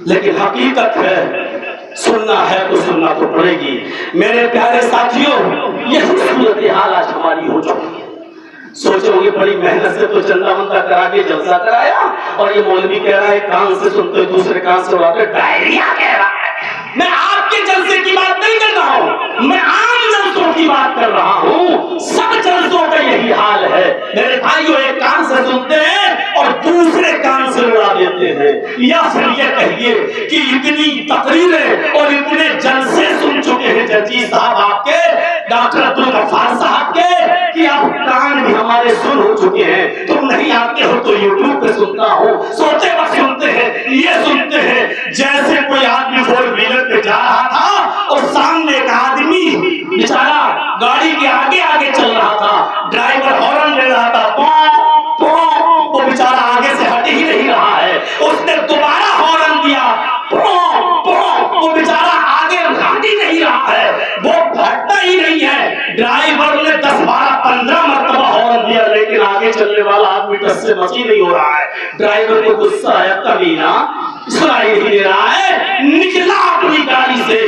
لیکن حقیقت ہے سننا ہے تو سننا تو پڑے گی۔ میرے پیارے ساتھیوں، یہی صورتحال آج ہماری ہو چکی ہے۔ سوچو گے بڑی محنت سے تو چندہ مندہ کرا کے جلسہ کرایا، اور یہ مولوی کہہ رہا ہے کان سے سنتے دوسرے کان سے اڑاتے ڈائریا کہہ رہا ہے۔ میں آپ کے جلسے کی بات نہیں کر رہا ہوں، میں عام جلسوں کی بات کر رہا ہوں۔ سب جلسوں کا یہی حال ہے میرے بھائیوں، ایک کان سے سنتے ہیں اور دوسرے کان سے اڑا دیتے ہیں۔ یا پھر یہ کہیے کہ اتنی تقریریں اور اتنے جلسے سن چکے ہیں ججی صاحب آپ کے، ڈاکٹر عبدالغفار صاحب کے، کہ اب کان بھی ہمارے سن ہو چکے ہیں۔ تم نہیں آتے ہو تو یوٹیوب پہ سنتا ہوں، سوتے وقت سنتے ہیں، یہ سنتے ہیں جیسے کوئی آدمی فور ویلر پہ جا رہا تھا اور سامنے ایک آدمی بیچارہ گاڑی کے آگے آگے چل رہا تھا، ڈرائیور ہارن دے رہا تھا، پوں پوں، وہ بیچارہ آگے سے ہٹ ہی نہیں رہا ہے۔ اس نے دوبارہ ہارن دیا، پوں پوں، وہ بیچارہ آگے ہٹ ہی نہیں رہا ہے، وہ ہٹتا ہی نہیں ہے۔ ڈرائیور نے 10 12 15 مرتبہ ہارن دیا، لیکن آگے چلنے والا آدمی ٹس سے مس ہی نہیں ہو رہا ہے۔ ڈرائیور کو غصہ آیا، کمینہ سنائی نہیں دے رہا ہے، نکلا اپنی گاڑی سے،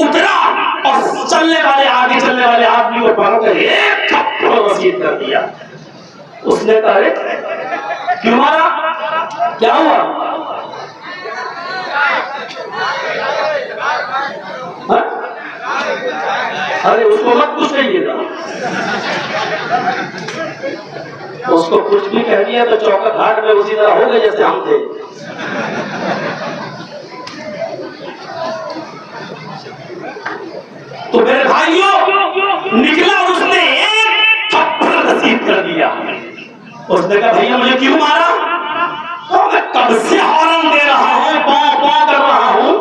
اترا اور چلنے والے آگے چلنے والے آدمی کو پکڑ کر ایک تھپڑ رسید کر دیا۔ اس نے کہا کیوں مارا، کیا ہوا؟ ارے اس کو مت کچھ کہیے گا، اس کو کچھ بھی کہہ دیا تو چوکا گھاٹ میں اسی طرح ہو گئے جیسے ہم تھے۔ تو میرے بھائیوں، نکلا اور اس نے ایک تھپڑ رسید کر دیا۔ اس نے کہا بھیا مجھے کیوں مارا؟ تو میں کب سے ہارن دے رہا ہوں، پاؤں پاؤں کر رہا ہوں،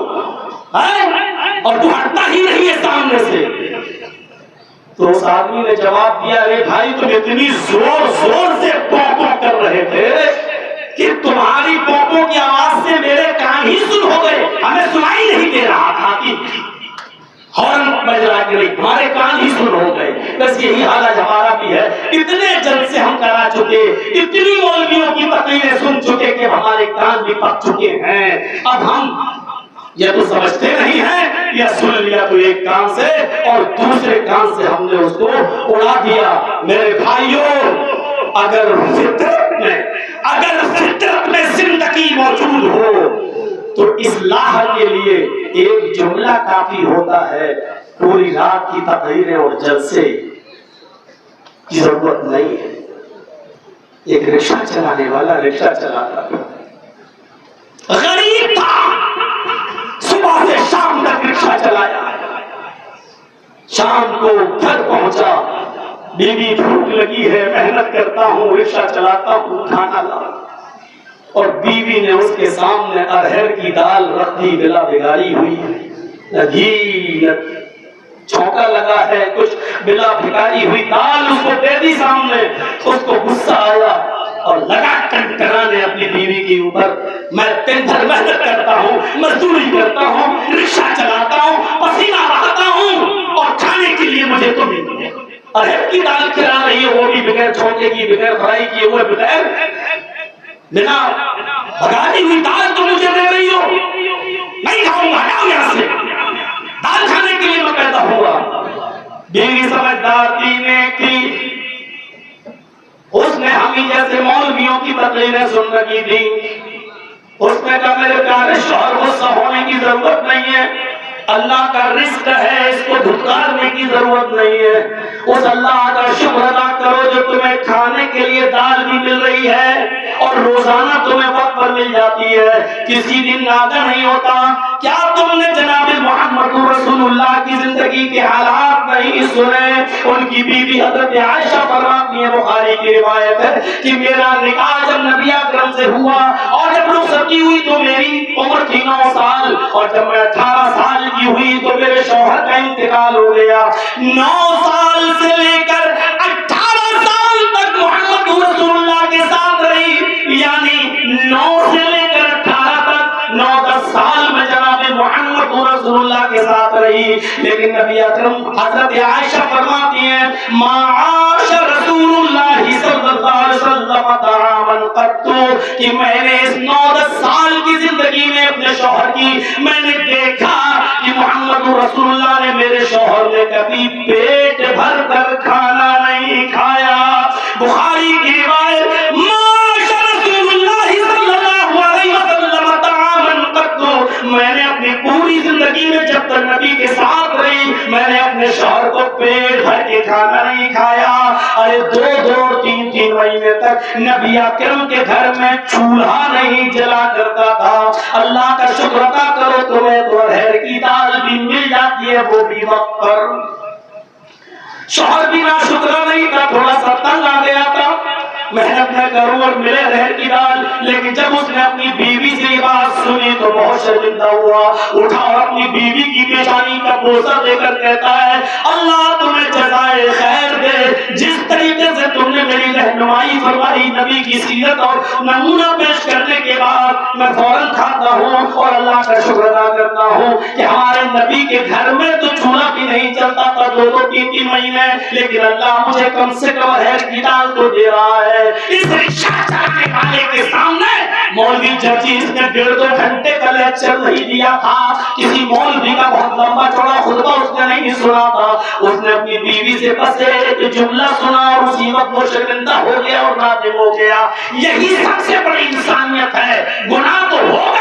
اور تو ہٹتا ہی نہیں ہے سامنے سے۔ تو اس آدمی نے جواب دیا، ارے بھائی تم اتنی زور زور سے پاؤں کر رہے تھے کہ تمہاری پاؤں کی آواز سے میرے کان ہی سن ہو گئے، ہمیں سنائی نہیں دے رہا تھا کہ ہارن بج رہا کہ نہیں، ہمارے کان ہی سن ہو گئے۔ بس یہی حال آج ہمارا بھی ہے، اتنے جلسے ہم کرا چکے، اتنی مولویوں کی تقریریں سن چکے کہ ہمارے کان بھی پک چکے ہیں۔ اب ہم یا تو سمجھتے نہیں ہیں، یا سن لیا تو ایک کان سے اور دوسرے کان سے ہم نے اس کو اڑا دیا۔ میرے بھائیوں، اگر فطرت میں زندگی موجود ہو تو اصلاح کے لیے ایک جملہ کافی ہوتا ہے، پوری رات کی تقریریں اور جلسے کی ضرورت نہیں ہے۔ ایک رکشہ چلانے والا رکشہ چلاتا تھا، غریب تھا، صبح سے شام تک رکشہ چلایا، شام کو گھر پہنچا، بیوی بھوک لگی ہے، محنت کرتا ہوں، رکشہ چلاتا ہوں، کھانا لا، اور بیوی نے اس کے سامنے ارہر کی دال رکھ دی، بلا بگاری ہوئی، گھی چھونکا لگا ہے، کچھ بلا بھگاری ہوئی دال اس کو دے دی سامنے۔ اس کو غصہ آیا اور لگا ٹنٹرانے اپنی بیوی کے اوپر، میں دن بھر محنت کرتا ہوں، مزدوری کرتا ہوں، رکشہ چلاتا ہوں، پسینہ بہاتا ہوں، اور کھانے کے لیے مجھے تو نہیں ارہر کی دال کھلا رہی ہے، وہ بھی بغیر چھونکے کی، بغیر فرائی کیے ہوئے، بغیر بنا بھگاری ہوئی دال تو مجھے دے رہی ہو، نہیں کھاؤں گا، جاؤ یہاں سے، دال کھانے کے لیے میں پیدا ہوا۔ بیوی سمجھدار تھی، نیک تھی، اس نے ہمیں جیسے مولویوں کی تقریریں سن رکھی تھی۔ اس نے کہا میرے پیارے شوہر، غصہ ہونے کی ضرورت نہیں ہے، اللہ کا رزق ہے، اس کو دھتکارنے کی ضرورت نہیں ہے۔ اس اللہ کا شکر ادا کرو جو تمہیں کھانے کے لیے دال بھی مل رہی ہے اور روزانہ تمہیں وقت پر مل جاتی ہے، کسی دن ناگا نہیں ہوتا۔ کیا تم نے جناب محمد رسول اللہ کی زندگی کے حالات نہیں سنے؟ ان کی بیوی حضرت عائشہ فرماتی ہے، بخاری کی روایت ہے کہ میرا نکاح جب نبی اکرم سے ہوا اور جب رخصتی ہوئی تو میری عمر تھی 9 سال، اور جب میں 18 سال کی ہوئی تو میرے شوہر کا انتقال ہو گیا۔ 9 سال سے لے کر 18 سال تک محمد رسول اللہ کے ساتھ رہی، یعنی 9 سے لے کر 18 تک 9-10 سال میں جناب محمد رسول اللہ کے ساتھ رہی. لیکن نبی اکرم حضرت عائشہ فرماتی ہیں معاش رسول اللہ صلی اللہ علیہ وسلم طعاما قط، کہ میں نے اس 9-10 سال کی زندگی میں اپنے شوہر کی میں نے دیکھا کہ محمد رسول اللہ نے میرے شوہر نے کبھی پیٹ بھر کر کھانا نہیں کھایا. بخاری کی روایت معاش رسول اللہ صلی اللہ علیہ وسلم طعاما قط، میں نے اپنی پوری زندگی میں جب تک نبی کے ساتھ رہی میں نے اپنے شوہر کو پیٹ بھر کے کھانا نہیں کھایا. ارے 2-2 اور 3-3 مہینے تک نبی اکرم کے گھر میں چولہا نہیں جلا کرتا تھا. اللہ کا شکر ادا کرو تمہیں تو ارہر کی دال بھی مل جاتی ہے، وہ بھی وقت پر. شوہر بھی نہ شکرا نہیں تھا، تھوڑا سا تنگ آ گیا تھا، محنت میں کروں اور ملے ارہر کی دال. لیکن جب اس نے اپنی بیوی سے یہ بات سنی تو بہت شرمندہ ہوا، اٹھا اور اپنی بیوی کی پیشانی کا بوسہ دے کر کہتا ہے اللہ تمہیں جزائے خیر دے، جس طریقے سے تم نے میری رہنمائی فرمائی نبی کی سیرت اور نمونہ پیش کرنے کے بعد میں فوراً کھاتا ہوں اور اللہ کا شکر ادا کرتا ہوں کہ ہمارے نبی کے گھر میں تو چولہا بھی نہیں چلتا تھا 2-2 3-3 مہینے، لیکن اللہ مجھے کم سے کم ارہر کی دال تو دے رہا ہے. اس رکشہ چلانے والے کے سامنے مولوی جرجیز نے 1.5-2 گھنٹے کا لیکچر نہیں دیا تھا، کسی مولوی کا بہت لمبا چوڑا خطبہ اس نے نہیں سنا تھا. اس نے اپنی بیوی سے بس ایک جملہ سنا اور اسی وقت وہ شرمندہ ہو گیا اور نادم ہو گیا. یہی سب سے بڑی انسانیت ہے. گناہ تو ہوگا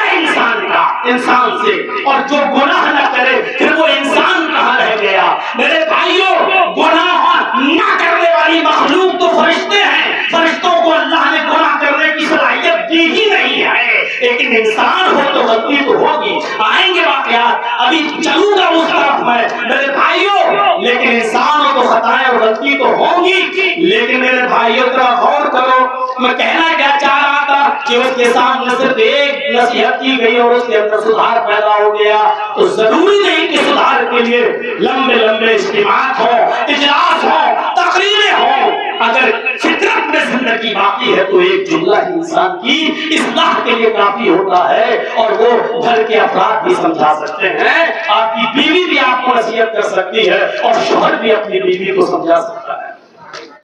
انسان سے، اور جو گناہ نہ کرے پھر وہ انسان کہاں رہ گیا. میرے بھائیوں گناہ نہ کرنے والی مخلوق تو فرشتے ہیں، فرشتوں کو اللہ نے گناہ کرنے کی صلاحیت دی ہی نہیں ہے. لیکن انسان ہو تو غلطی تو ہوگی. آئیں گے واقعات، ابھی چلوں گا اس طرف میں میرے بھائیوں. لیکن انسان ہو تو خطائیں اور غلطی تو ہوں گی. لیکن میرے بھائیوں ذرا غور کرو، میں کہنا کیا چاہ رہا تھا کہ اس کے سامنے صرف ایک نصیحت کی گئی اور اس کے اندر سدھار پیدا ہو گیا. تو ضروری نہیں کہ سدھار کے لیے لمبے لمبے اجتماعات ہوں، اجلاس ہوں، تقریریں ہوں. اگر فطرت میں زندگی باقی ہے تو ایک جملہ ہی انسان کی اصلاح کے لیے کافی ہوتا ہے، اور وہ گھر کے افراد بھی سمجھا سکتے ہیں. آپ کی بیوی بھی آپ کو نصیحت کر سکتی ہے اور شوہر بھی اپنی بیوی کو سمجھا سکتا ہے.